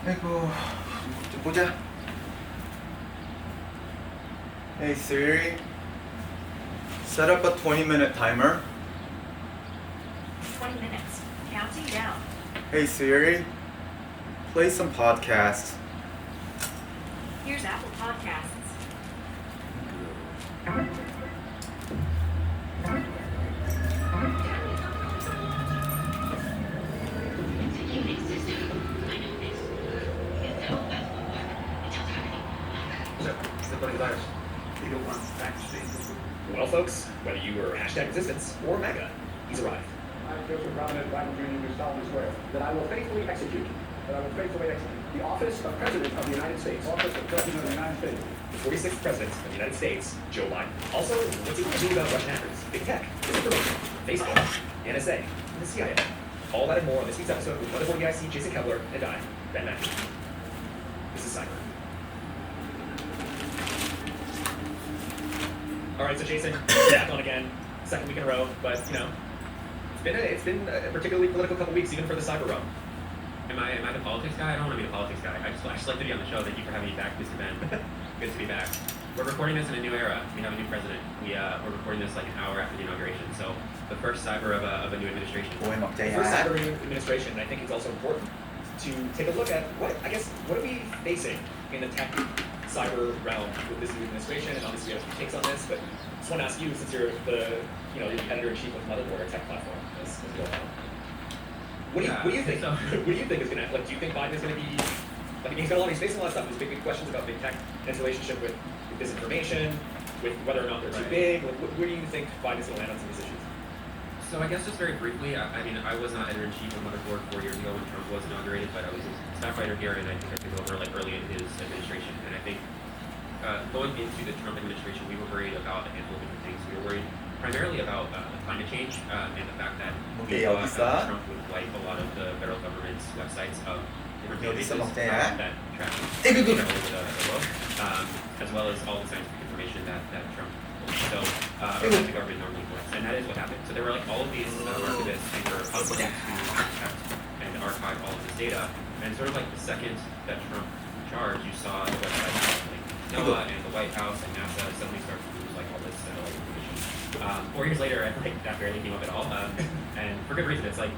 아이고, 좀 보자. Hey Siri, set up a 20-minute timer. 20 minutes. Counting down. Hey Siri, play some podcasts. Here's Apple Podcasts. Well, folks, whether you were hashtag resistance or MAGA, he's arrived. I, Joseph Brown, Bible Jr. do solemnly swear that I will faithfully execute the office of President of the United States. Office of President of the United States. The 46th President of the United States, Joe Biden. Also, what's he going to do about Russian hackers, big tech, disinformation, Facebook, NSA, and the CIA? All that and more on this week's episode with Motherboard EIC, Jason Kepler, and I, Ben Matthews. This is Cyber. All right, so Jason, back on again, second week in a row, but you know, it's been a particularly political couple weeks, even for the cyber row. Am I the politics guy? I don't want to be the politics guy. I just like to be on the show. Thank you for having me back, Mr. Ben. Good to be back. We're recording this in a new era. We have a new president. We're recording this like an hour after the inauguration. So the first cyber of a new administration. The first cyber of a new administration, and I think it's also important to take a look at what are we facing in the tech cyber realm with this new administration, and obviously you have some takes on this, but I just want to ask you, since you're the editor-in-chief of Motherboard, a tech platform, as you all know. What do you think? What do you think is going to happen? Like, do you think Biden is going to be? I mean, he's facing a lot of stuff. There's big questions about big tech and its relationship with disinformation, with whether or not they're too big. Like, where do you think Biden is going to land on some of these issues? So I guess just very briefly, I mean, I was not editor-in-chief of Motherboard 4 years ago when Trump was inaugurated, but I was a staff writer here, and I think I took over like early in his administration. And I think going into the Trump administration, we were worried about a handful of different things. We were worried primarily about climate change and the fact that Trump would wipe a lot of the federal government's websites of different databases that track the world, as well as all the scientific information that Trump the government normally collects, and that is what happened. So there were like all of these archivists who were obligated to protect and archive all of this data, and sort of like the second that Trump took charge, you saw the websites like NOAA and the White House and NASA suddenly start to lose like all this satellite information. 4 years later, I think that barely came up at all, and for good reason. It's like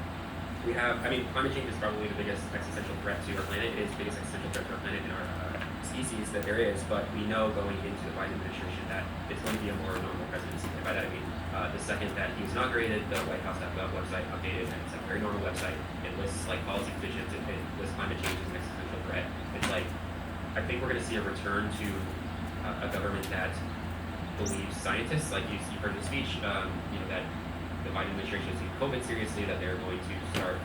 we have, I mean, climate change is probably the biggest existential threat to our planet. It is the biggest existential threat to our planet and our species that there is, but we know going into the Biden administration that it's going to be a more normal presidency. And by that I mean, the second that he was inaugurated, the WhiteHouse.gov website updated, and it's a very normal website. It lists like policy positions, it lists climate change as an existential threat. It's like, I think we're going to see a return to a government that believes scientists, like you've heard in the speech, that the Biden administration is taking COVID seriously, that they're going to start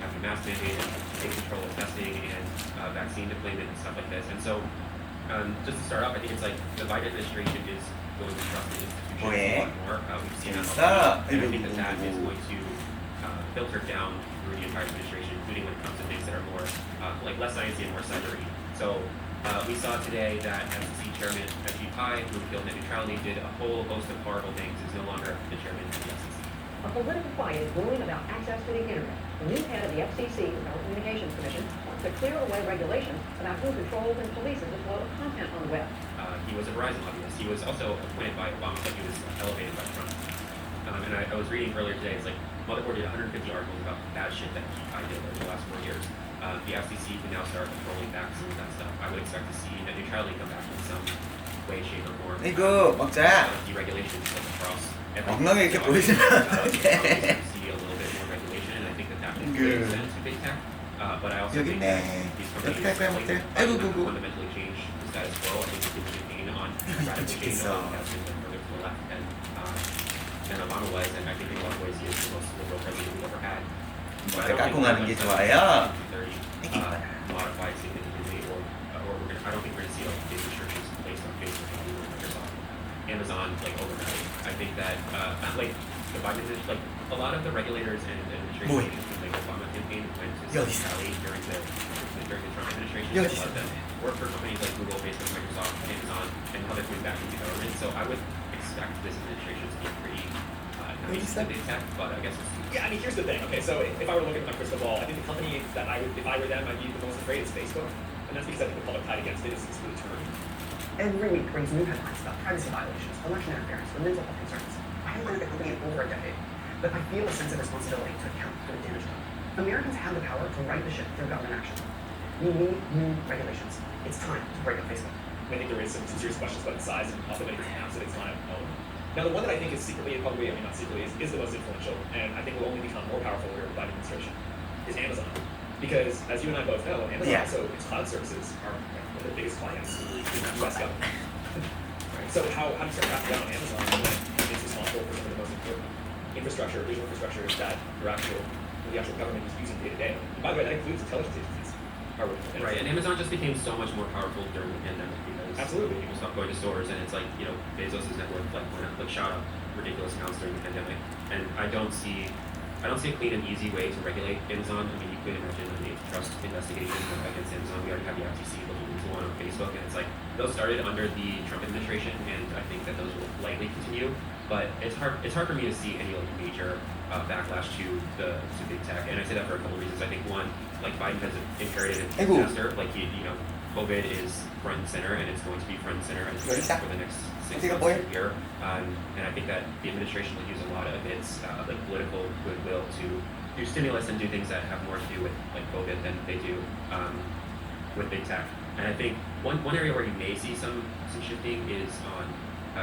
having a mask mandate and take control of testing and vaccine deployment and stuff like this. And so, just to start off, I think it's like the Biden administration is going to trust the institutions a lot more. We've seen that already, and I think that is going to filter down through the entire administration, including when it comes to things that are more like less sciencey and more cybery. So we saw today that FCC Chairman Ajit Pai, who killed net neutrality, did a whole host of horrible things, is no longer the chairman of the FCC. A political fight is brewing about access to the internet. The new head of the FCC, the Federal Communications Commission, wants to clear away regulations about who controls and polices the flow of content on the web. He was a Verizon lobbyist. He was also appointed by Obama, but he was elevated by Trump. And I was reading earlier today, it's like Motherboard did 150 articles about bad shit that I did over the last 4 years. The FCC can now start rolling back some of that stuff. I would expect to see net neutrality come back in some way, shape, or form. 이거 먹자. Deregulations across 엉망이 이렇게 보이시면 어떡해. see a little bit more regulation, and I think that would make sense to big tech. But I also think that these companies fundamentally change the status quo. I think they can campaign on radical change on has been further to the left than Obama was, and I think in a lot of ways he is the most liberal president we've ever had. 깍꿍하는 게 좋아요. Modified significantly, or I don't think we're going to see like big restrictions placed on Facebook and Google, Microsoft, Amazon like overnight. I think that like the Biden like a lot of the regulators and administration from the Obama campaign went to Silicon Valley during the Trump administration. A lot of them work for companies like Google, Facebook, Microsoft, Amazon, and how they're coming back into government. So I would expect this administration to be pretty nice that? to big tech, but I guess we'll see. Yeah, I mean, here's the thing. Okay, so if I were to look at my crystal ball, I think the company that if I were them, I'd be the most afraid is Facebook, and that's because I think the public tide against it is really turning. Every week brings new headlines about privacy violations, election interference, or mental health concerns. I haven't been at the company in over a decade, but I feel a sense of responsibility to account for the damage done. Americans have the power to right the ship through government action. We need new regulations. It's time to break up Facebook. I think there is some serious questions about the size and also many different apps that it's going to own. Now, the one that I think is secretly and probably, I mean, not secretly, is the most influential, and I think will only become more powerful under the Biden administration, is Amazon. Because, as you and I both know, Amazon Yeah. also, its cloud services are one of the biggest clients in the US government. Right? So how do you start cracking down on Amazon when it's responsible for some of the most important infrastructure, digital infrastructure that the actual government is using day to day? And by the way, that includes intelligence agencies. Right, and Amazon just became so much more powerful during the pandemic because Absolutely. people stopped going to stores, and it's like, you know, Bezos' net worth shot up ridiculous amounts during the pandemic, and I don't see a clean and easy way to regulate Amazon. I mean, you could imagine an antitrust investigation against Amazon. We already have the FTC looking into one on Facebook, and it's like those started under the Trump administration, and I think that those will likely continue. But it's hard for me to see any like major backlash to big tech, and I say that for a couple of reasons. I think one, like Biden has inherited a A이고. disaster. Like you know, COVID is front and center, and it's going to be front and center Ready, for Zach? the next 6 Take a months boy. to a year. And I think that the administration will use a lot of its like political goodwill to do stimulus and do things that have more to do with like COVID than they do with big tech. And I think one area where you may see some shifting is on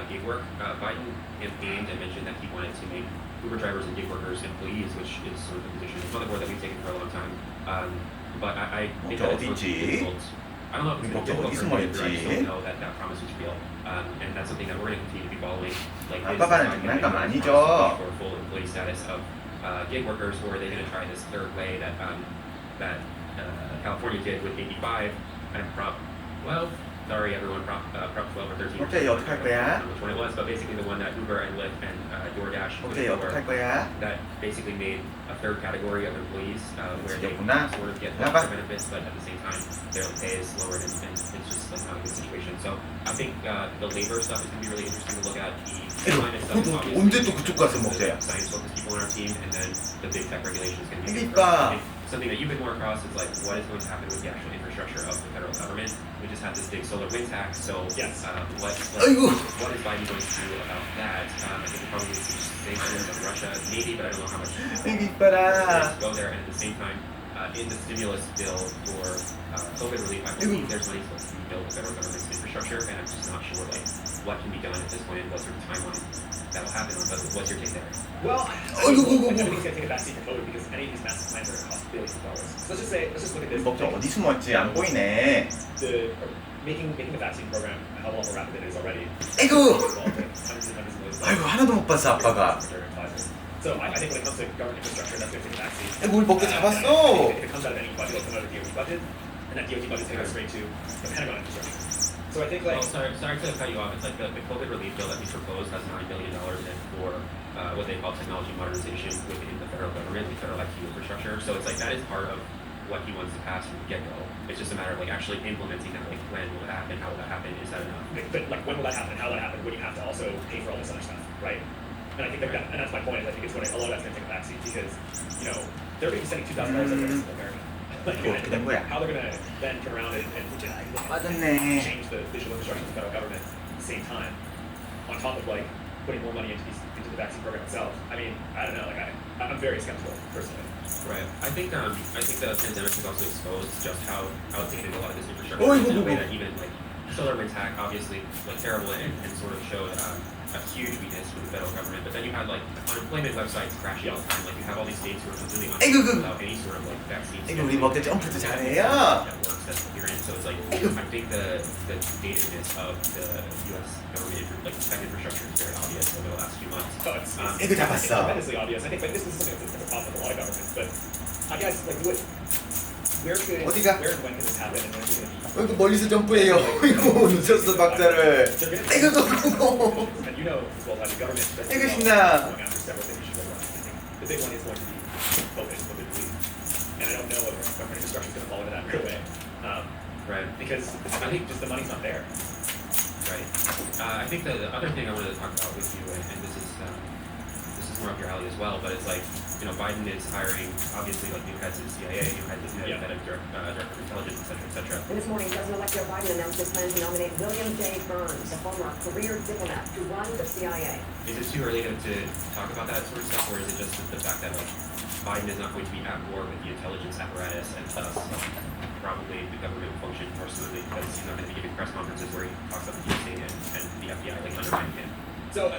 gig work. Biden campaigned and mentioned that he wanted to make Uber drivers and gig workers employees, which is sort of the position of motherboard that we've taken for a long time. But I think that it's going to be difficult. I don't know if it's going to be difficult for him, but I just don't know that promise is real. And that's something that we're going to continue to be following. Like, 아빠가는 장난감 아니죠. for full employee status of gig workers, or are they going to try this third way that California did with 85 and Prop 12? Sorry, everyone, Prop 12 or 13. 오케이, 어떻게 할 거야? I don't know which one it was, but basically the one that Uber and Lyft and DoorDash put 오케이, 어떻게 할 forward 거야? that basically made a third category of employees where they 지겹구나. sort of get 나가. healthcare benefits, but at the same time their pay is lowered, and it's just like not a good situation. So I think the labor stuff is going to be really interesting to look at. The climate stuff is obviously 언제 또 그쪽 가서 먹자야? science-focused people on our team, and then the big tech regulation is going to be 그러니까. I think something that you've been more across is like what is going to happen with the actual infrastructure of the federal government. We just had this big solar wind tax, so Yes. 아이고. what is Biden going to do about that? I think we'll probably see sanctions of Russia, maybe, but I don't know how much 애기 이뻐라. go there. And at the same time, in the stimulus bill for COVID relief, I believe there's money supposed to be built with federal government's infrastructure, and I'm just not sure like what can be done at this point and what sort of timeline that'll happen on. But what's your take there? Well, I think it's going to take a backseat for COVID because any of these massive plans are going to cost billions of dollars. So let's just look at this. 먹자 어디 숨었지? 안 보이네. Making the vaccine program how long more rapid it is already. 아이고. Hundreds and hundreds of millions. 아이고 하나도 못 봤어 아빠가. So I think when it comes to government infrastructure, that's going to take a backseat. 아이고 우리 먹게 잡았어. If it comes out of any budget, it'll come out of the DOD budget, and that DOD budget is going to go straight to the Pentagon infrastructure. So I think like. Well, sorry to cut you off. It's like the COVID relief bill that we proposed has $9 billion in it for what they call technology modernization within the federal government, the federal IT infrastructure. So it's like that is part of what he wants to pass from the get-go. It's just a matter of like actually implementing that. Like when will it happen? How will that happen? Is that enough? But like when will that happen? How will that happen? When you have to also pay for all this other stuff, right? And I think and that's my point. Is I think it's a lot of that's going to take a backseat because you know they're going to be spending $2,000 every single American. 그렇게 된 거야. How they're going to then turn around and 맞았네. change the digital infrastructure of the federal government at the same time, on top of like putting more money into the vaccine program itself. I mean, I don't know. Like I'm very skeptical personally. Right. I think the pandemic has also exposed just how outdated a lot of this infrastructure Oh, is in a oh, way oh. that even like solar wind tax obviously like terrible and sort of showed a huge weakness for the federal government. But then you had like unemployment websites crashing all the time. Like you have all these states who are completely unemployed without any sort of like vaccine. 애기 우리 먹게 점프도 잘해요. That works that's coherent. So it's like I think the datedness of the U.S. government like tech infrastructure is very obvious over the last few months. Oh, it's 애기 잡았어. tremendously obvious. I think like this is something that's a problem with a lot of governments. But I guess like where 어디가? and when can this happen and when is it going to be? 아이고 멀리서 점프해요. 아이고 놓쳤어 박자를. 아이고 그거. And you know as well as the government that's 이거 going 신나. after several things you should go around. I think the big one is going to be focused on the relief. And I don't know if government infrastructure is going to fall into that right away. Right. Because I think just the money's not there. Right. I think the other thing I wanted to talk about with you, and this is more up your alley as well, but it's like, Biden is hiring, obviously, like new heads of the CIA, new heads of head of director of intelligence, et cetera. And this morning, President-elect Joe Biden announced his plan to nominate William J. Burns, a former career diplomat, to run the CIA. Is it too early to talk about that sort of stuff, or is it just the fact that like Biden is not going to be at war with the intelligence apparatus and thus probably the government will function more smoothly because he's not going to be giving press conferences where he talks about the DOJ and the FBI like undermining him? So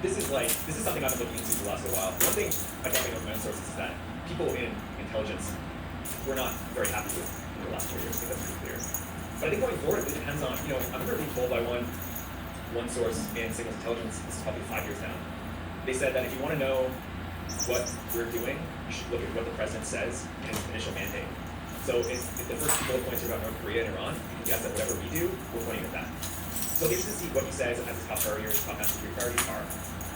this is something I've been looking into for the last little while. One thing I got from my own sources is that people in intelligence were not very happy with in the last 4 years. I think that's pretty clear. But I think going forward, it depends on, I remember being told by one source in signals intelligence, this is probably 5 years now. They said that if you want to know what we're doing, you should look at what the president says in his initial mandate. So if the first bullet points are about North Korea and Iran, you can guess that whatever we do, we're pointing at that. So be interested to see what he says as his top priority or his top national security priorities are.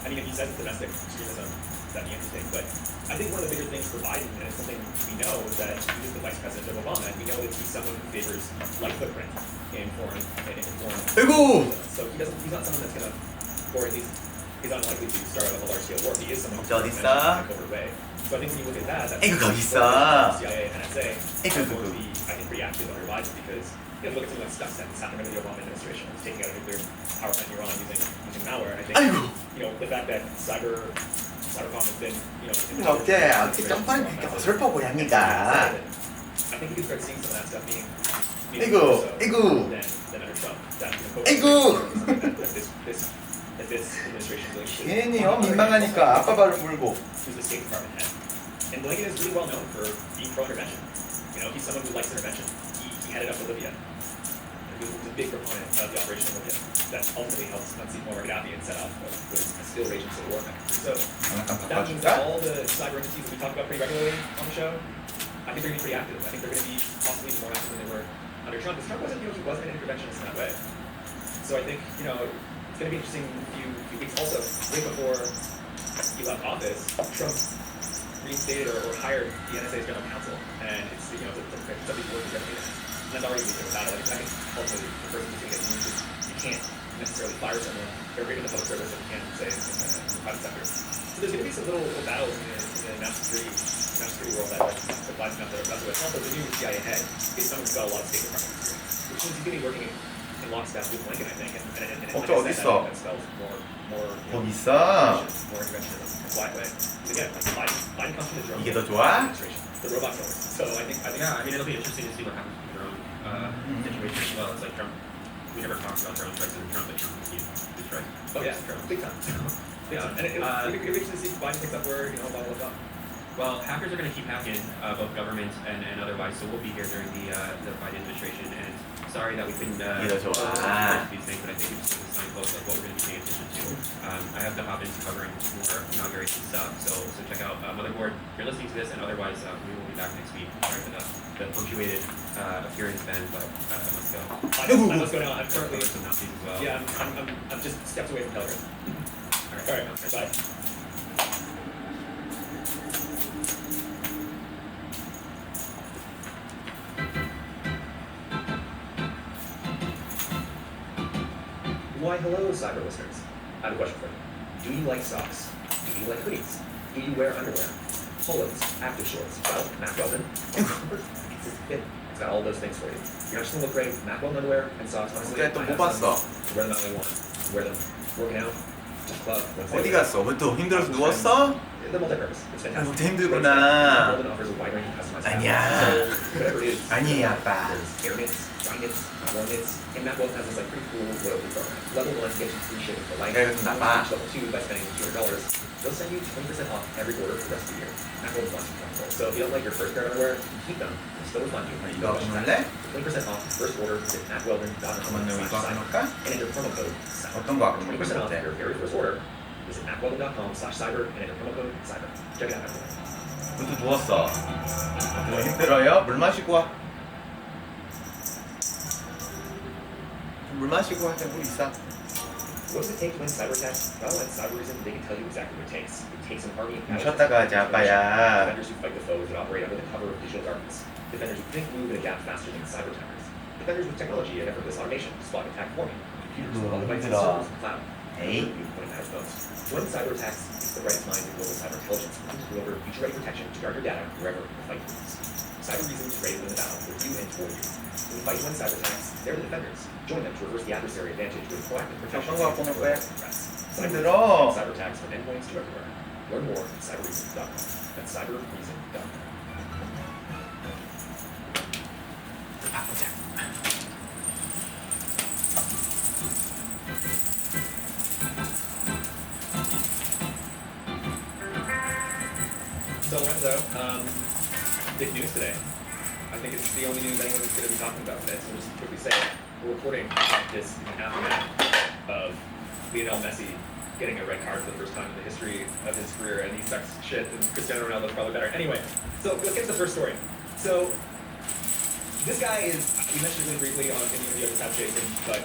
I mean, if he says it's domestic extremism, that'd be interesting. But I think one of the bigger things for Biden, and it's something we know, is that he is the vice president of Obama, and we know that he's someone who favors light footprint in foreign. 아이고! So he's not someone that's gonna, or at least he's unlikely to start a large-scale war. He is someone who's 어디 있어? covert way. So I think when you look at that, 에이구, 거기 있어. CIA and NSA 에이구, are going to be, I think, pretty active under Biden because look at something like Stuxnet that's happening under the Obama administration. It's taking out a nuclear power plant in Iran using malware. And I think the fact that cybercom has been 어떻게 점프하는 게 어설퍼 보입니까? I think you can start seeing some of that stuff being 에이구, more so 에이구. than under Trump. That 에이구. that this administration really should. 괜히 민망하니까 아빠 발을 물고. Who's the State Department head. And Blinken is really well known for being pro-intervention. He's someone who likes intervention. He headed up to Libya. He was a big proponent of the operation in Libya that ultimately helped unseat Muammar Gaddafi and set off what was a still raging civil war mechanism. So that means that all the cyber entities that we talk about pretty regularly on the show, I think they're going to be pretty active. I think they're going to be possibly more active than they were under Trump. Because Trump wasn't, he wasn't an interventionist in that way. So I think, it's going to be interesting few weeks. Also, right before he left office, Trump reinstated or hired the NSA's general counsel, and it's something worth his reputation. And that's already been about it. I think ultimately the person who's going to get moved is you can't necessarily fire someone or break into the public service that you can say in the private sector. So there's going to be some little battles in the national security world that Biden's not there. That's what it's also the new CIA head is someone who's got a lot of State Department experience, which means he's going to be working in lockstep with Blinken, I think, and 어디 있어? that spells more 거기 있어. more interventionism in a quiet way. Again, like Biden comes from the drone 이게 더 좋아? administration, the robot killers. So I think Yeah, I mean, it'll be interesting to see what happens with the drone situation as well. It's like Trump, we never talked about drone strikes and Trump, but Trump is right. Oh yeah, big time. Big time. And it'll be interesting to see if Biden picks up where Obama left off. Well, hackers are going to keep hacking both government and otherwise, so we'll be here during the Biden administration. And sorry that we couldn't 이게 더 좋아. these things, but I think it's just a signpost of what we're going to be paying attention to. I have the hop into covering more inauguration stuff, so check out Motherboard. If you're listening to this, and otherwise, we will be back next week. Sorry for the punctuated appearance then, but I must go. I must go now. I'm currently. Some Nazis as well. Yeah, I'm just steps away from Telegram. All right, bye. Why, hello, cyber listeners. I have a question for you. Do you like socks? Do you like hoodies? Do you wear underwear? Polos, active shorts, well, Mac Weldon. It's a fit. It's got all those things for you. You're not just gonna look great. Mac Weldon underwear and socks. Honestly, 그래, 또 I 못 have some. 봤어. Wear them how you want. Wear them working out, to the club. 어디 갔어? 또 힘들어서 누웠어? They're multi-purpose. It's fantastic. 아, 힘들구나. Weldon offers a wide range of customized 아니야. fabrics. So whatever it is. 아니에요, 아빠. There's air knits, dry knits, warm knits, and Mac Weldon has this pretty cool loyalty program. Level 1 gets you free shipping for life. 야, 이거 좀 나빠. Level 2 by spending $200. They'll send you 20% off every order for the rest of the year. Mac Weldon's launching control. So if you don't like your first pair of underwear, you can keep them. They'll still refund you. 이거 보낼래? 20% off first order at 잠깐만요, 이거 macweldon.com/cyber. 해놓을까? And enter promo code CYBER. 어떤 거 하고 20% off 있는데? your very first order. Visit macweldon.com/cyber and enter promo code CYBER. Check it out, everyone. 그것도 누웠어. 뭐 힘들어요? 물 마시고 와. 물 마시고 와. 물 있어. What does it take to win cyber attacks? Well, at Cyberism, they can tell you exactly what it takes. It takes an army of 쉬었다가 하자, 아빠야. defenders who fight the foes that operate under the cover of digital darkness. Defenders who think, move, and adapt faster than cyber attackers. Defenders with technology and effortless automation to spot and attack for me. computers, Ugh, all devices, 힘들어. servers, and cloud. 에이. When it matters most. When cyber attacks use the right mind and global cyber intelligence to deliver future-ready protection to guard your data wherever the fight moves. Cyber Reason is ready to win the battle with you and for you. When the fight wins cyber attacks, they're the defenders. Join them to reverse the adversary advantage with proactive protection 어떤 거 보낼 거야? against threats. Cyber 힘들어. cyber attacks from endpoints to everywhere. Learn more at cyberreason.com. That's cyberreason.com. 바꾸자. So Lorenzo, big news today. I think it's the only news anyone's going to be talking about today. So we'll just quickly say we're reporting this in the aftermath of Lionel Messi getting a red card for the first time in the history of his career, and he sucks shit, and Cristiano Ronaldo's probably better. Anyway, so let's get to the first story. So this guy is, we mentioned really briefly on in the interview at the time, Jason, but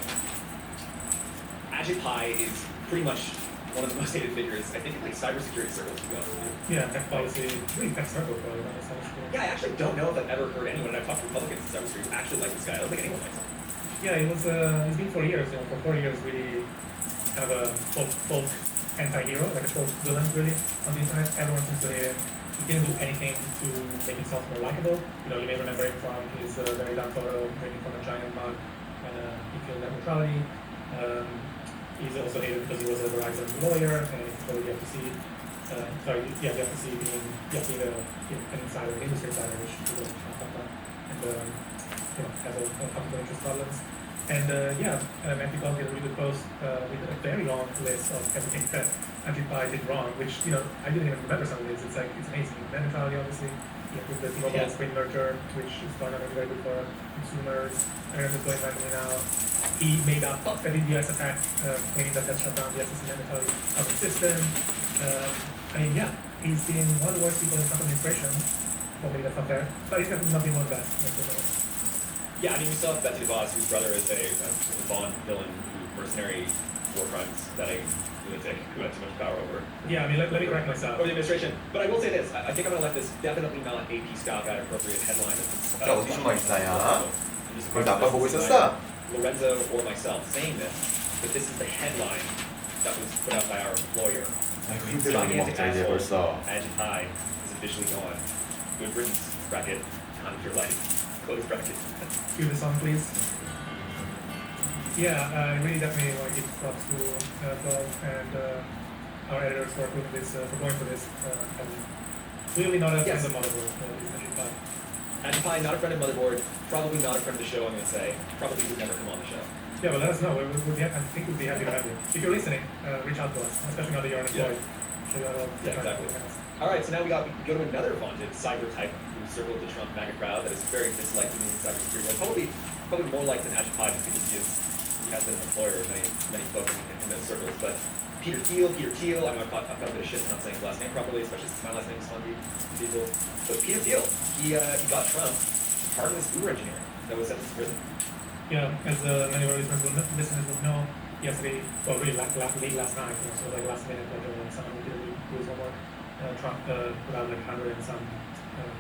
Ajit Pai is pretty much one of the most hated figures, I think, in like cybersecurity circles, to be honest with you. Yeah, tech policy, really tech circle probably, not necessarily. Yeah, I actually don't know if I've ever heard anyone, and I've talked to Republicans in cybersecurity, who actually like this guy. I don't think anyone likes him. Yeah, it's been 4 years, for 4 years really kind of a folk anti-hero, like a folk villain really on the internet. Everyone seems to hate him. He didn't do anything to make himself more likable. You may remember him from his very dark photo drinking from a giant mug and he killed net neutrality. He's also hated because he was a Verizon lawyer and the FTC. The FTC being an insider, an industry insider, which people don't talk about, and has a conflict of interest problems. And Matthew Cole did a really good post with a very long list of everything that Ajit Pai did wrong, which I didn't even remember some of these. It's amazing. Net neutrality, obviously, with the T-Mobile Sprint merger, which is going to be very good for consumers. Everyone's going randomly now. He made up a DDoS attack, claiming that shut down the access to net neutrality of the system. He's been one of the worst people in Trump administration. Probably that's not fair, but he's definitely nothing more than that. Yeah, we still have Betsy DeVos, whose brother is a Bond villain, mercenary war crimes that a lunatic who had too much power over. Yeah, let me correct myself. Over the administration. But I will say this, I think I'm going to let this definitely not AP Scott guy appropriate headline. 자, 어디 숨어 있어요? 그걸 아까 보고 있었어? Lorenzo or myself saying this, but this is the headline that was put out by our employer. 아이고 힘들어 이 먹자 이제 벌써. Ajit Pai is officially gone. Good riddance, bracket, on your life. Close bracket. Cue the song, please. Yeah, I really definitely want to give props to Bob and our editors for doing this, for going for this. And clearly not a friend of Motherboard, Ajit Pai, not a friend of Motherboard, probably not a friend of the show, I'm going to say. Probably would never come on the show. Yeah, but let us know. I think we'd be happy to have you. If you're listening, reach out to us, especially now that you're unemployed. Yeah, exactly. All right, so now we go to another vaunted cyber type who circled the Trump MAGA crowd that is very disliked in the cybersecurity world. Probably more liked than Ajit Pai just because he has been an employer of many folks in those circles. But Peter Thiel, I know I've got a bit of shit for not saying his last name properly, especially since my last name is funky to people. But Peter Thiel, he got Trump to pardon this Uber engineer that was sentenced to prison. Yeah, as many of our listeners would know, yesterday, well, really late last night, so like last minute, someone did do his homework. Trump put out like 100 and some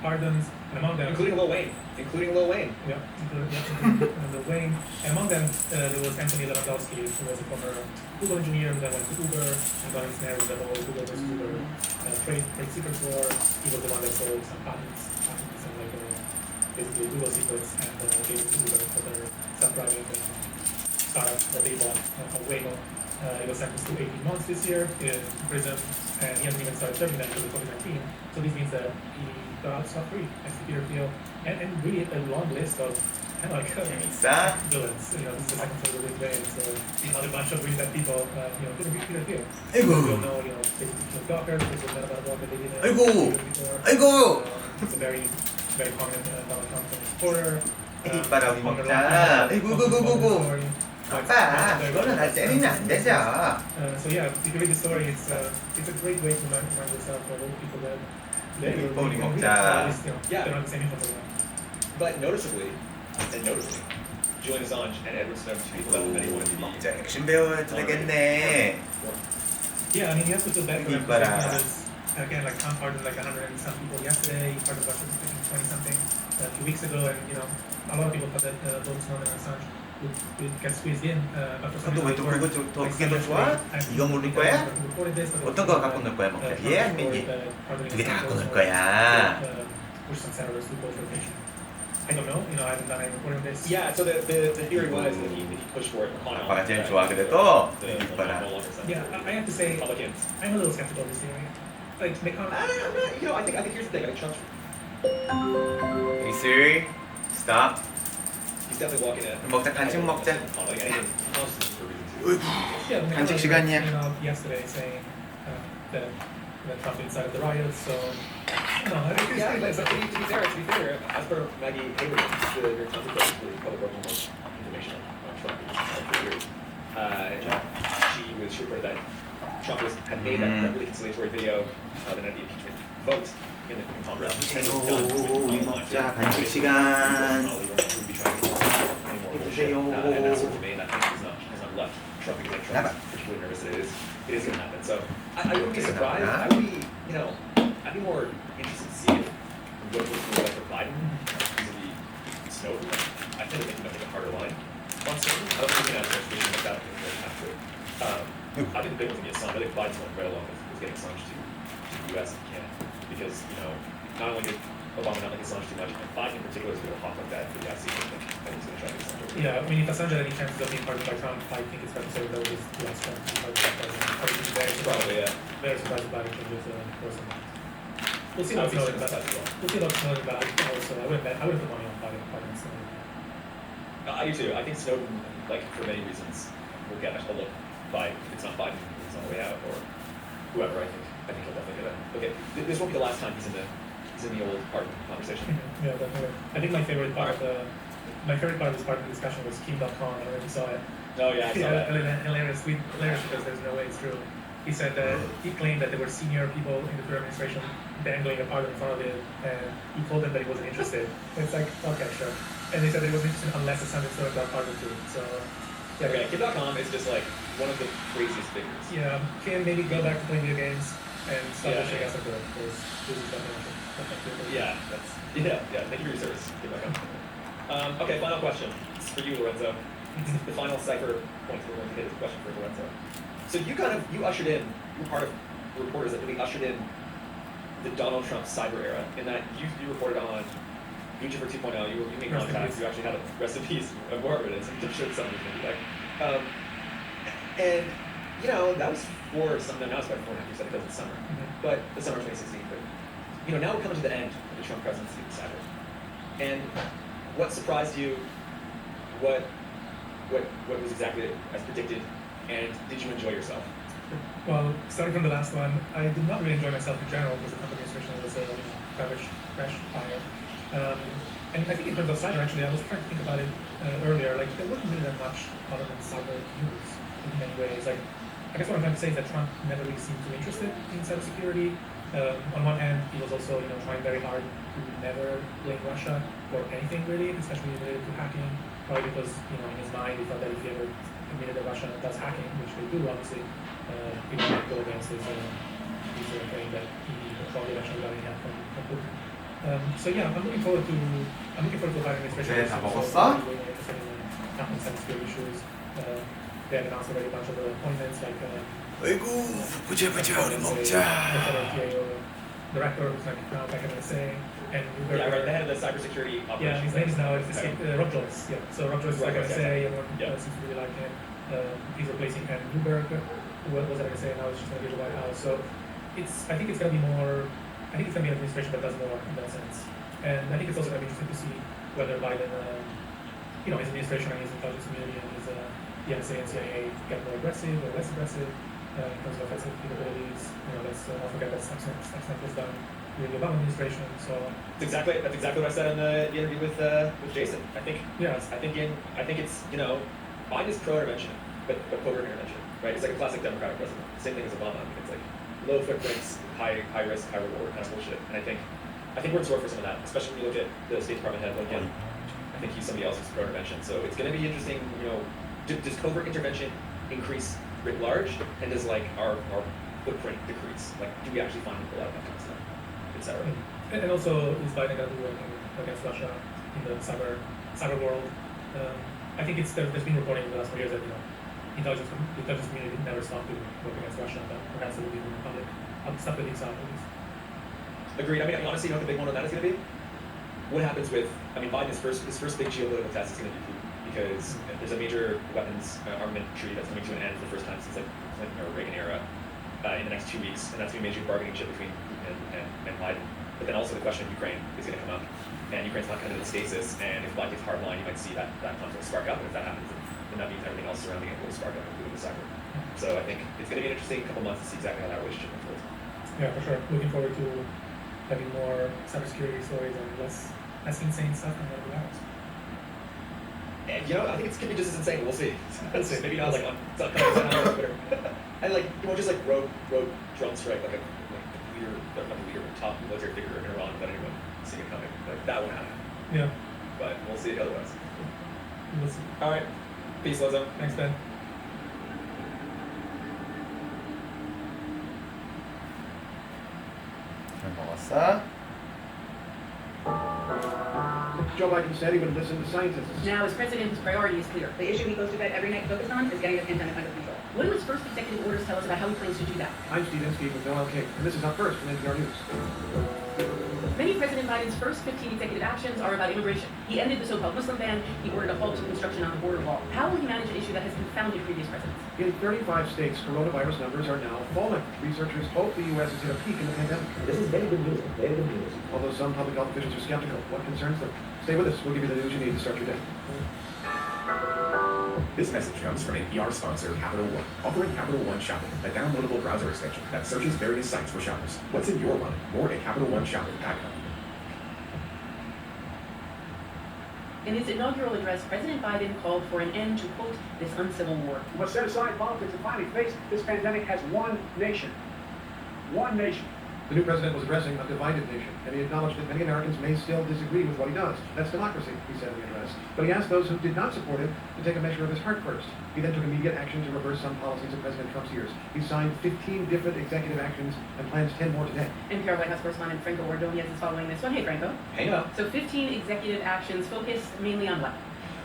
pardons, and among them, Including Lil Wayne. Yeah, including Lil Wayne. And among them, there was Anthony Lewandowski, who was a former Google engineer who then went to Uber and got ensnared with the whole Google versus Uber trade secrets war. He was the one that sold some patents and like basically Google secrets and gave it to Uber for their self-driving startup that they bought from Waymo. He was sentenced to 18 months this year in prison, and he hasn't even started serving them until 2019. So this means that he got out scot-free, as Peter Thiel, and really a long list of kind of like 재밌어? villains. This is the second sort of Rick Wayne, so another bunch of really bad people, didn't beat Peter Thiel. 아이고. We all know, basically killed Docker, because of that about that they did 아이고. before. 아이고. He's a very, very prominent Donald Trump supporter. 이빨아 우리 먹자. 아이고. 아빠, 그거는 나 때리면 안 되죠. So yeah, if you read the story, it's a great way to remind yourself of all the people that 우리 먹자. they're not the same info. But notably, Julian Assange and Edward Snowden, two people that many wanted to be. 먹자 액션 배워야 되겠네. Yeah, he has to feel bad for them. 이빨아. Again, like Trump pardoned like 100 and some people yesterday, he pardoned a bunch of 20 something a few weeks ago, and a lot of people thought that both Snowden and Assange would get squeezed in. But for some 또 왜 또 reason, 그거 더 I 그게 see 더 좋아? yesterday, 이거 모를 거야? reported this, but 어떤 거 갖고 놀 거야, 먹자? 얘 아니면 얘? 두 개 다 갖고 놀 거야. Push some senators to go for the patient. I don't know. I haven't done any reporting on this. Yeah, so the theory was that he pushed for it upon 아빠가 제일 좋아 그래도 the 이뻐라. no longer sense. Yeah, I have to say, Republicans. I'm a little skeptical of this theory. Like, they can't. I'm not, I think here's the thing. I think Trump's Hey Siri, stop. he's definitely walking in. 먹자 간식 먹자. Like anything else for reasons. Yeah, the 간식 McConnell 시간이야. came out yesterday saying that Trump incited the riots. So, no, I think Yeah, but to be fair, as per Maggie Haberman, the New York Times reported really public record most information on Trump for years. She reported that Trump had made that really conciliatory video of an impeachment vote in Congress. 먹자 간식 시간. And that sort of debate, I think, has not left Trump because I think Trump's particularly nervous that it is going to happen. So I wouldn't be surprised. I would be, I'd be more interested to see if what was going to for Biden vis-a-vis Snowden. I tend to think he might take a harder line on Snowden. I don't think he has a transmission like that. I think he doesn't have to. I think the big one's going to be Assange. I think Biden's going right along with getting Assange to the U.S. if he can. Because, not only did Obama not like Assange too much, and Biden in particular is going to hawk like that for the IC. I think he's going to try to get Assange over. yeah, I mean, if Assange had any chances of being pardoned by Trump, I think it's fair to say that was the last Trump to be pardoned by President. I would be very surprised. Probably, yeah. Very surprised if Biden changes course on that. We'll see about I'd be Snowden, but surprised as well. we'll see about Snowden, but also I wouldn't put money on Biden Snowden. I do too. I think Snowden, for many reasons, will get a look by, if it's not Biden, it's on the way out, or whoever. I think he'll definitely get a look at. This won't be the last time he's in the old pardon conversation. Yeah, definitely. I think my favorite part of this part of the discussion was Kim.com. I don't know if you saw it. Oh yeah, I saw that. Hilarious because there's no way it's true. He said that he claimed that there were senior people in the Trump administration dangling a pardon in front of him, and he told them that he wasn't interested. It's like, okay, sure. And he said that he wasn't interested unless Assange Snowden got pardoned too. So, yeah. Okay, Kid.com is just one of the craziest figures. Yeah, Kim, maybe go back to playing video games and stop Yeah, wishing yeah. us a good, because this is definitely Yeah. Thank you for your service, Kid.com. Okay, final question. It's for you, Lorenzo. This is the final cipher point we're going to hit is a question for Lorenzo. So you ushered in, you're part of reporters that really ushered in the Donald Trump cyber era, in that you reported on YouTuber 2.0, you made contacts, you actually had recipes of more evidence, and just showed something was going to be like. And, that was for some, now it's about 4.5 years, because it's summer, but the summer of 2016, but, now we're coming to the end of the Trump presidency of cyber. And what surprised you, what was exactly as predicted, and did you enjoy yourself? Well, starting from the last one, I did not really enjoy myself in general because the Trump administration was a crash fire. And I think in terms of cyber, actually, I was trying to think about it earlier. There wasn't really that much other than cyber news in many ways. I guess what I'm trying to say is that Trump never really seemed too interested in cybersecurity. On one hand, he was also, trying very hard to never blame Russia for anything really, especially related to hacking. Probably because, in his mind, he thought that if he ever admitted that Russia does hacking, which they do, obviously, he would not go against his claim that he probably eventually got any help from Putin. So yeah, I'm looking forward to a Biden administration. 다 먹었어? Tackling cybersecurity issues. They have announced already a bunch of appointments, like 아이고 보자 우리 먹자. the federal TAO director, who's going to be now back in NSA, and Yeah, right, the head of the cybersecurity yeah, operations. his name is now Rob Joyce. Yeah, so Rob Joyce is like Rob Joyce, NSA, yeah. everyone Yeah. seems to really like him. He's replacing Ann Newberg, who was at NSA, now is just going to be the White House. So I think it's going to be an administration that does more in that sense. And I think it's also going to be interesting to see whether Biden, his administration and his intelligence community and his the NSA and CIA get more aggressive or less aggressive in terms of offensive capabilities. Let's not forget that Stuxnet was done during the Obama administration. So That's exactly what I said in the interview with Jason. I think it's Biden is pro-intervention, but covert intervention, right? It's like a classic Democratic president. Same thing as Obama. I mean, it's like low footprints, high risk, high reward kind of bullshit. And I think we're in store for some of that, especially when you look at the State Department head Lincoln. I think he's somebody else who's pro-intervention. So it's going to be interesting. Does covert intervention increase writ large, and does our footprint decrease? Do we actually find people out of that kind of stuff, etc. and also is Biden going to do anything against Russia in the cyber world? I think there's been reporting in the last 4 years that intelligence community never stopped to work against Russia, but perhaps it will be more public stuff that leaks out at least. Agreed. I mean, honestly, you know what the big one on that is going to be? What happens with, I mean, Biden's first big geopolitical test is going to be key because there's a major weapons armament treaty that's coming to an end for the first time since like Clinton or Reagan era in the next 2 weeks, and that's going to be a major bargaining chip between Putin and Biden. But then also the question of Ukraine is going to come up, and Ukraine's not kind of in stasis, and if Biden takes hard line, you might see that conflict spark up, and if that happens, then that means everything else surrounding it will spark up, including the cyber. So I think it's going to be an interesting couple months to see exactly how that relationship unfolds. Yeah, for sure. Looking forward to having more cybersecurity stories and less insane stuff on the hours. And you know, I think it's going to be just as insane. We'll see. Maybe not like on Twitter. And like you won't just like rogue drone strike like a leader, not a leader, but top military figure in Iran without anyone seeing it coming. Like that won't happen. Yeah. But we'll see otherwise. We'll see. All right. Peace, Lozo. Thanks, Ben. 잘 먹었어? Joe Biden said he would listen to scientists. Now, as president, his priority is clear. The issue he goes to bed every night focused on is getting the pandemic under control. What do his first executive orders tell us about how he plans to do that? I'm Steve Inskeep with Noel King, and this is Up First from NPR News. Many of President Biden's first 15 executive actions are about immigration. He ended the so-called Muslim ban. He ordered a halt to construction on the border wall. How will he manage an issue that has confounded previous presidents? In 35 states, coronavirus numbers are now falling. Researchers hope the U.S. has hit a peak in the pandemic. This is very good news. Very good news. Although some public health officials are skeptical, what concerns them? Stay with us. We'll give you the news you need to start your day. This message comes from NPR sponsor Capital One, offering Capital One Shopping, a downloadable browser extension that searches various sites for shoppers. What's in your wallet? More at CapitalOneShopping.com. In his inaugural address, President Biden called for an end to, quote, this uncivil war. We must set aside politics and finally face this pandemic as one nation. One nation. The new president was addressing a divided nation, and he acknowledged that many Americans may still disagree with what he does. That's democracy, he said in the address. But he asked those who did not support him to take a measure of his heart first. He then took immediate action to reverse some policies of President Trump's years. He signed 15 different executive actions and plans 10 more today. NPR White House correspondent Franco Ordonez is following this one. Hey, Franco. Hey, no. So 15 executive actions focus mainly on what?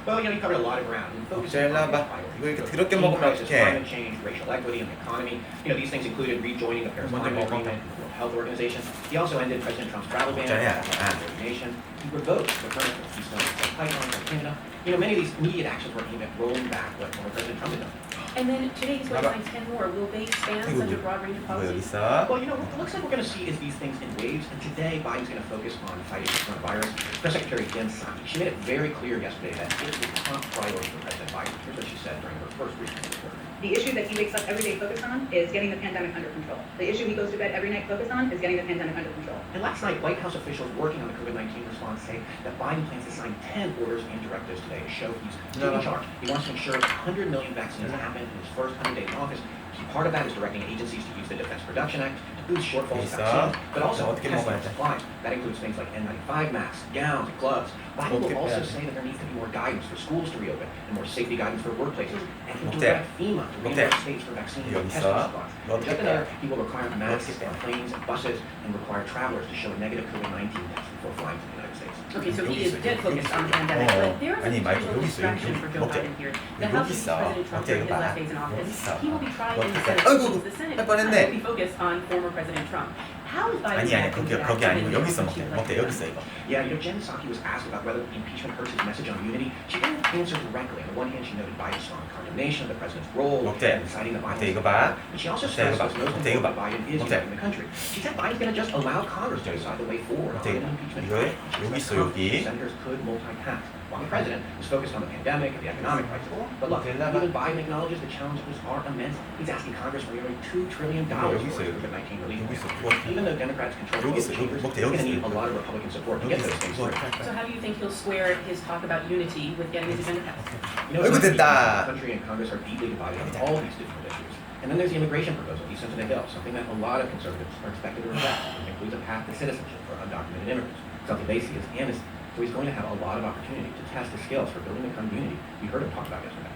Well, you covered a lot of ground. You focused 젤 on 나봐. 이거 이렇게 더럽게 먹으면 crisis, 어떡해? climate change, racial equity, and the economy. These things included rejoining the Paris 먼저 Climate 먹어. Agreement, the World Health Organization. He also ended President Trump's travel ban, 먹자야. nation. He revoked the permit for Keystone Pipeline from Canada. Many of these immediate actions were aimed at rolling back what former President Trump had done. And then today he's going to sign 10 more. Will they span such a broad range of 이거 여기 policies? 있어. Well, what it looks like we're going to see is these things in waves, and today Biden's going to focus on fighting coronavirus. Press Secretary Jen Psaki, she made it very clear yesterday that it's the top priority for President Biden. Here's what she said during her first briefing this quarter. The issue that he wakes up every day focused on is getting the pandemic under control. The issue he goes to bed every night focused on is getting the pandemic under control. And last night, White House officials working on the COVID-19 response say that Biden plans to sign 10 orders and directives today to show he's taking charge. He wants to ensure 100 million vaccines happen in his first 100 days in office. Key part of that is directing agencies to use the Defense Production Act to boost shortfalls in vaccines, but also 어떻게 testing 먹어야 and 돼? supply. That includes things like N95 masks, gowns, and gloves. Biden will 어떻게 also 해야 돼? say that there needs to be more guidance for schools to reopen and more safety guidance for workplaces. And he'll 어때? direct FEMA to 어때? reimburse states for vaccines and 여기 testing 있어. supplies. 너 And just 어떻게 there, he will require masks on planes and buses and require travelers to show a negative COVID-19 test before flying to the United States. Okay, so he 여기 is 있어, dead 여기 focused 있어. on the pandemic, but there is a 아니, 말고 potential 여기 있어, distraction for Joe 먹자. Biden here. The 여기 House 있어. President Trump 먹자, during 이거 his 봐. last days in 여기 office, 있어. he will be trying in the 먹자. Senate. 아이고, The Senate 할 뻔했네. will be focused on former President Trump. How is Biden 아니, reacting to that? 거기 아니고 여기 있어, Given 먹자. the 먹자, 여기 있어, 이거. Yeah, Jen Psaki was asked about whether the impeachment hurts his message on unity. She didn't answer directly. On the one hand, she noted Biden's strong condemnation of the president's role 먹자. in citing the 먹자, violence. 이거 봐. But she also 먹자, stressed 이거 봐. what's most 먹자, 이거 봐. important Biden is 먹자. uniting the country. She said Biden's going to just allow Congress to decide the way forward on 먹자, an 이거. impeachment. 이거에 She 여기 said 있어, 여기. Senators could multitask, while the president is focused on the pandemic and the economic crisis. But look, 먹자, even Biden acknowledges the challenges are immense. He's asking Congress for nearly $2 trillion 여기 for 있어, 여기. COVID-19 relief. 여기 있어. Even though Democrats control 여기 both 있어, chambers, 먹자, he's 여기 going to 있어. need a lot of Republican support to 여기 get 있어. those things 이거 through. So how do you think he'll square his talk about unity with getting his agenda passed? 아이고, The 됐다. country and Congress are deeply divided on all these different issues. And then there's the immigration proposal he sent to the Hill, something that a lot of conservatives are expected to reject. It includes a path to citizenship for undocumented immigrants, something they see as amnesty. So he's going to have a lot of opportunity to test his skills for building the community we heard him talk about yesterday.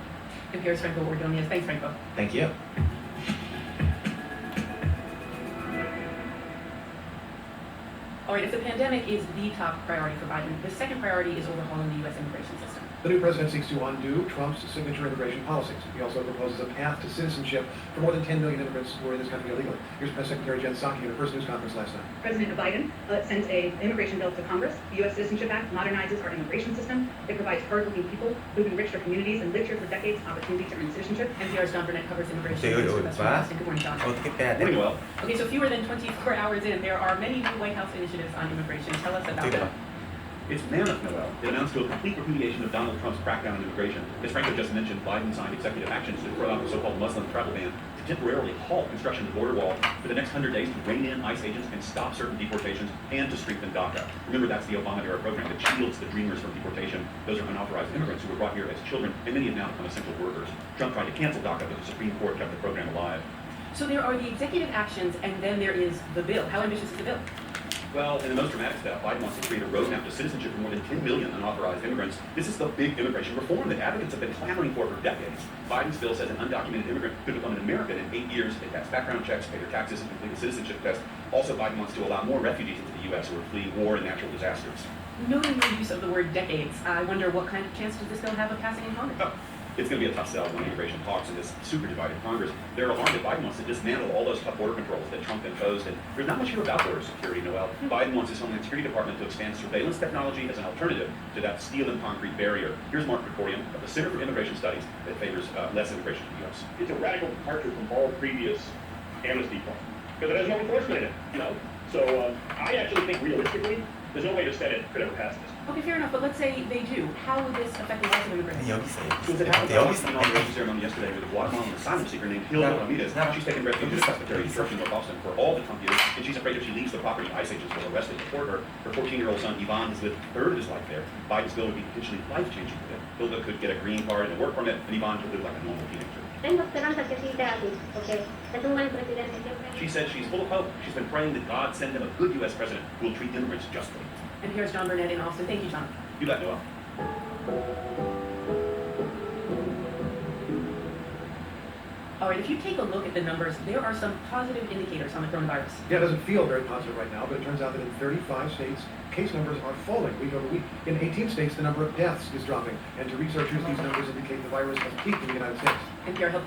And here's Franco Ordonez. Thanks, Franco. Thank you. All right, if the pandemic is the top priority for Biden, the second priority is overhauling the U.S. immigration system. The new president seeks to undo Trump's signature immigration policies. He also proposes a path to citizenship for more than 10 million immigrants who are in this country illegally. Here's Press Secretary Jen Psaki in a first news conference last night. President Biden sent an immigration bill to Congress. The U.S. Citizenship Act modernizes our immigration system. It provides hardworking people who've enriched our communities and lived here for decades opportunity to earn citizenship. NPR's John Burnett covers immigration. 어때, Thanks for 이거 us 봐. from Boston. Good morning, John. 어떻게 빼야 돼? Morning, well. Okay, so fewer than 24 hours in, there are many new White House initiatives on immigration. Tell us about 어떻게 them. 봐? It's mammoth, Noel. It amounts to a complete repudiation of Donald Trump's crackdown on immigration. As Franco just mentioned, Biden signed executive actions to throw out the so-called Muslim travel ban to temporarily halt construction of the border wall for the next 100 days to rein in ICE agents and stop certain deportations and to strengthen DACA. Remember, that's the Obama-era program that shields the dreamers from deportation. Those are unauthorized immigrants who were brought here as children, and many have now become essential workers. Trump tried to cancel DACA, but the Supreme Court kept the program alive. So there are the executive actions, and then there is the bill. How ambitious is the bill? Well, in the most dramatic step, Biden wants to create a roadmap to citizenship for more than 10 million unauthorized immigrants. This is the big immigration reform that advocates have been clamoring for decades. Biden's bill says an undocumented immigrant could become an American in 8 years, they pass background checks, pay their taxes, and complete a citizenship test. Also, Biden wants to allow more refugees into the U.S. who are fleeing war and natural disasters. Noting your use of the word decades, I wonder what kind of chance does this bill have of passing in Congress? Oh, it's going to be a tough sell when immigration talks in this super divided Congress. They're alarmed that Biden wants to dismantle all those tough border controls that Trump imposed, and there's not much here about border security, Noel. Biden wants his Homeland Security Department to expand surveillance technology as an alternative to that steel and concrete barrier. Here's Mark Krikorian of the Center for Immigration Studies that favors less immigration to the U.S. It's a radical departure from all previous amnesty plans, because it has no enforcement in it, you know? So I actually think realistically, there's no way the Senate could ever pass this. Okay, fair enough, but let's say they do. How would this affect the rights of immigrants? 여기 있어요. So it happened at the inauguration ceremony yesterday with a Guatemalan asylum seeker named Hilda Ramirez. She's taken refuge at a Presbyterian church in North Boston for all the Trump years, and she's afraid if she leaves the property, ICE agents will arrest and deport her. Her 14-year-old son, Ivan, has lived a third of his life there. Biden's bill would be potentially life-changing for him. Hilda could get a green card and a work permit, and Ivan could live like a normal teenager. Tengo esperanza que sí sea así, porque es un buen presidente siempre. She said she's full of hope. She's been praying that God send him a good U.S. president who will treat immigrants justly. And here's John Burnett in Austin. Thank you, John. You bet, Noel. All right, if you take a look at the numbers, there are some positive indicators on the coronavirus. Yeah, it doesn't feel very positive right now, but it turns out that in 35 states, case numbers are falling week over week. In 18 states, the number of deaths is dropping, and to researchers, these numbers indicate the virus has peaked in the United States. NPR Health